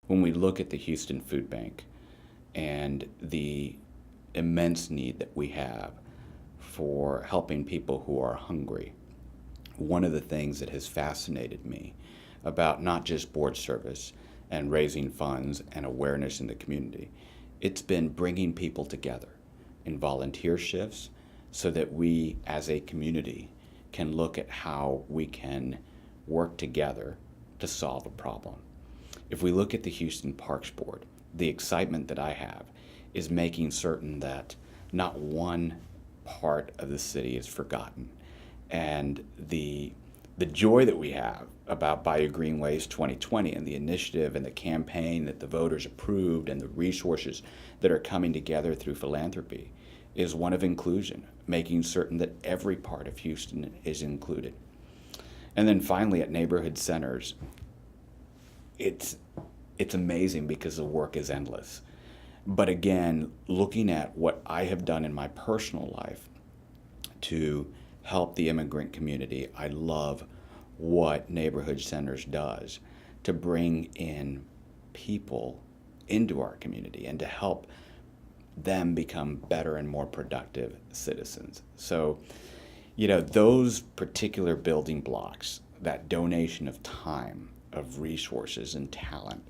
When we look at the Houston Food Bank and the immense need that we have for helping people who are hungry, one of the things that has fascinated me about not just board service and raising funds and awareness in the community, it's been bringing people together in volunteer shifts so that we as a community can look at how we can work together to solve a problem. If we look at the Houston Parks Board, the excitement that I have is making certain that not one part of the city is forgotten. And the joy that we have about Bayou Greenways 2020 and the initiative and the campaign that the voters approved and the resources that are coming together through philanthropy is one of inclusion, making certain that every part of Houston is included. And then finally at neighborhood centers, it's amazing because the work is endless. But again, looking at what I have done in my personal life to help the immigrant community, I love what neighborhood centers does to bring in people into our community and to help them become better and more productive citizens. So, those particular building blocks, that donation of time, of resources and talent,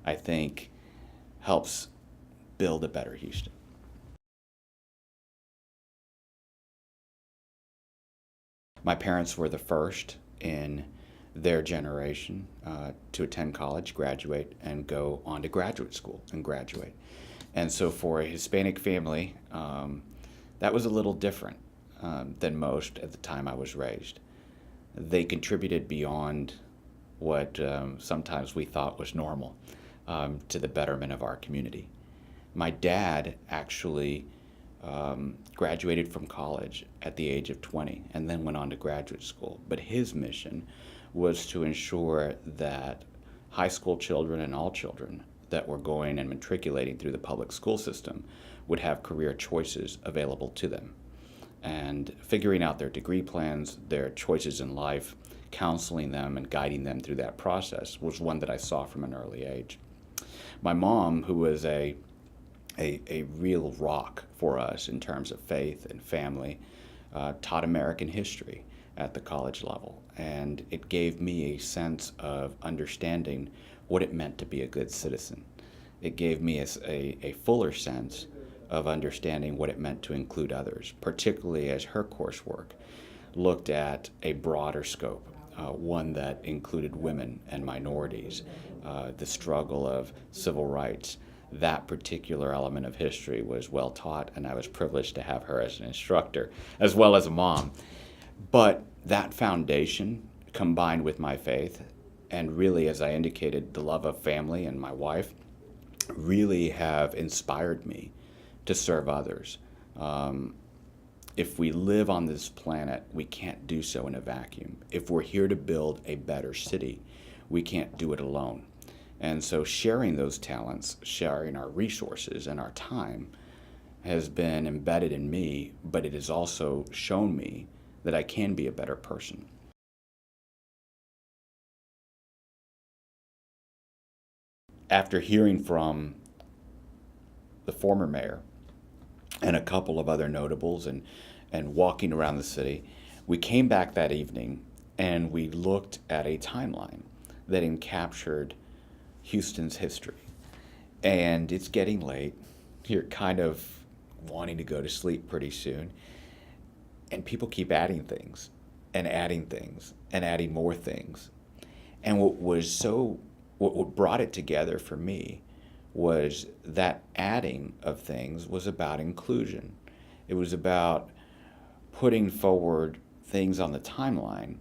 I think helps build a better Houston. My parents were the first in their generation to attend college, graduate, and go on to graduate school and graduate. And so for a Hispanic family, that was a little different than most at the time I was raised. They contributed beyond what sometimes we thought was normal to the betterment of our community. My dad actually graduated from college at the age of 20 and then went on to graduate school. But his mission was to ensure that high school children and all children that were going and matriculating through the public school system would have career choices available to them. And figuring out their degree plans, their choices in life, counseling them and guiding them through that process was one that I saw from an early age. My mom, who was a real rock for us in terms of faith and family, taught American history at the college level. And it gave me a sense of understanding what it meant to be a good citizen. It gave me a fuller sense of understanding what it meant to include others, particularly as her coursework looked at a broader scope, one that included women and minorities, the struggle of civil rights. That particular element of history was well taught, and I was privileged to have her as an instructor, as well as a mom. But that foundation, combined with my faith, and really, as I indicated, the love of family and my wife, really have inspired me to serve others. If we live on this planet, we can't do so in a vacuum. If we're here to build a better city, we can't do it alone. And so sharing those talents, sharing our resources and our time has been embedded in me, but it has also shown me that I can be a better person. After hearing from the former mayor and a couple of other notables and walking around the city, we came back that evening and we looked at a timeline that encaptured Houston's history. And it's getting late. You're kind of wanting to go to sleep pretty soon. And people keep adding things and adding things and adding more things. And what brought it together for me was that adding of things was about inclusion. It was about putting forward things on the timeline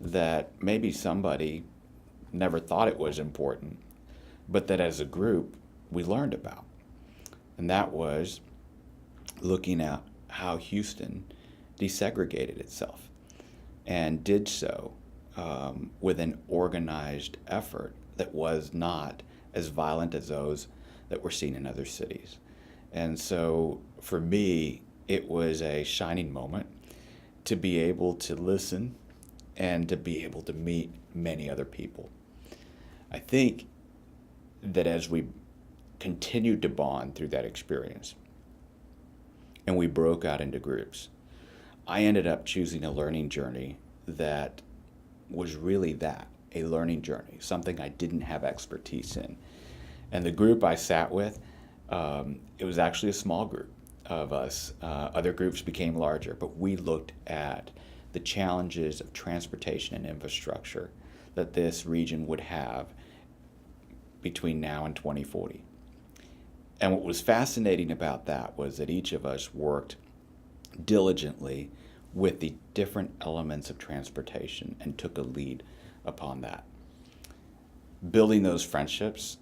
that maybe somebody never thought it was important, but that as a group we learned about. And that was looking at how Houston desegregated itself and did so with an organized effort that was not as violent as those that were seen in other cities. And so for me, it was a shining moment to be able to listen and to be able to meet many other people. I think that as we continued to bond through that experience and we broke out into groups, I ended up choosing a learning journey that was really that, a learning journey, something I didn't have expertise in. And the group I sat with, it was actually a small group of us. Other groups became larger, but we looked at the challenges of transportation and infrastructure that this region would have between now and 2040. And what was fascinating about that was that each of us worked diligently with the different elements of transportation and took a lead upon that. Building those friendships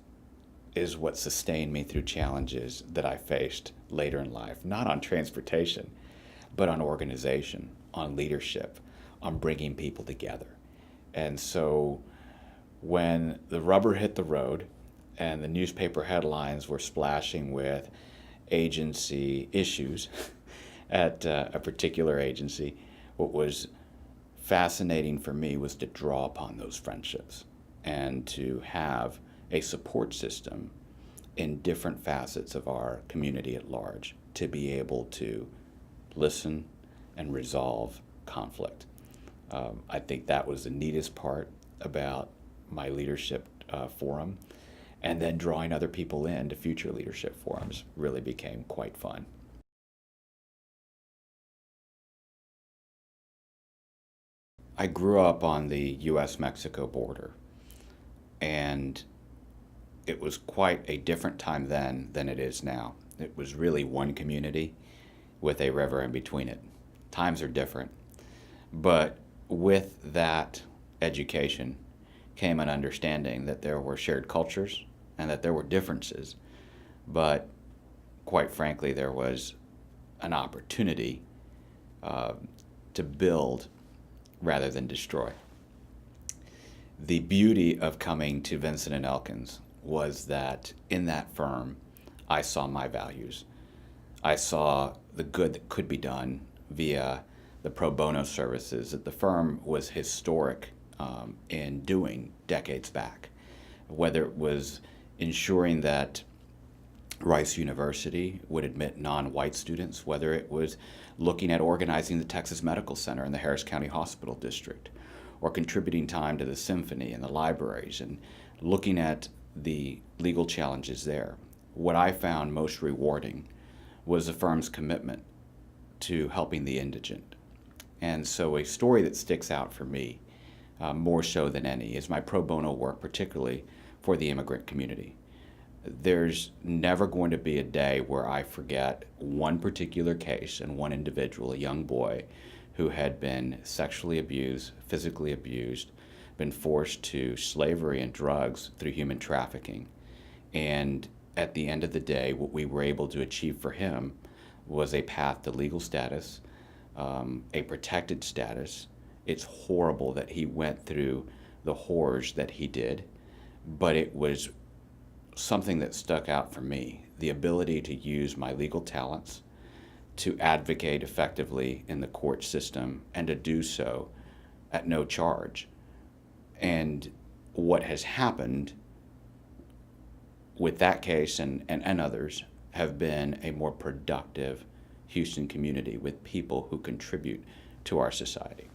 is what sustained me through challenges that I faced later in life, not on transportation, but on organization, on leadership, on bringing people together. And so when the rubber hit the road and the newspaper headlines were splashing with agency issues at a particular agency, what was fascinating for me was to draw upon those friendships and to have a support system in different facets of our community at large to be able to listen and resolve conflict. I think that was the neatest part about my leadership forum. And then drawing other people into future leadership forums really became quite fun. I grew up on the U.S.-Mexico border, and it was quite a different time then than it is now. It was really one community with a river in between it. Times are different, but with that education came an understanding that there were shared cultures and that there were differences, but quite frankly, there was an opportunity to build rather than destroy. The beauty of coming to Vincent and Elkins was that in that firm, I saw my values. I saw the good that could be done via the pro bono services that the firm was historic in doing decades back, whether it was ensuring that Rice University would admit non-white students, whether it was looking at organizing the Texas Medical Center in the Harris County Hospital District, or contributing time to the symphony and the libraries and looking at the legal challenges there. What I found most rewarding was the firm's commitment to helping the indigent. And so a story that sticks out for me, more so than any, is my pro bono work, particularly for the immigrant community. There's never going to be a day where I forget one particular case and one individual, a young boy, who had been sexually abused, physically abused, been forced to slavery and drugs through human trafficking. And at the end of the day, what we were able to achieve for him was a path to legal status, a protected status. It's horrible that he went through the horrors that he did, but it was something that stuck out for me, the ability to use my legal talents to advocate effectively in the court system and to do so at no charge. And what has happened with that case and others have been a more productive Houston community with people who contribute to our society.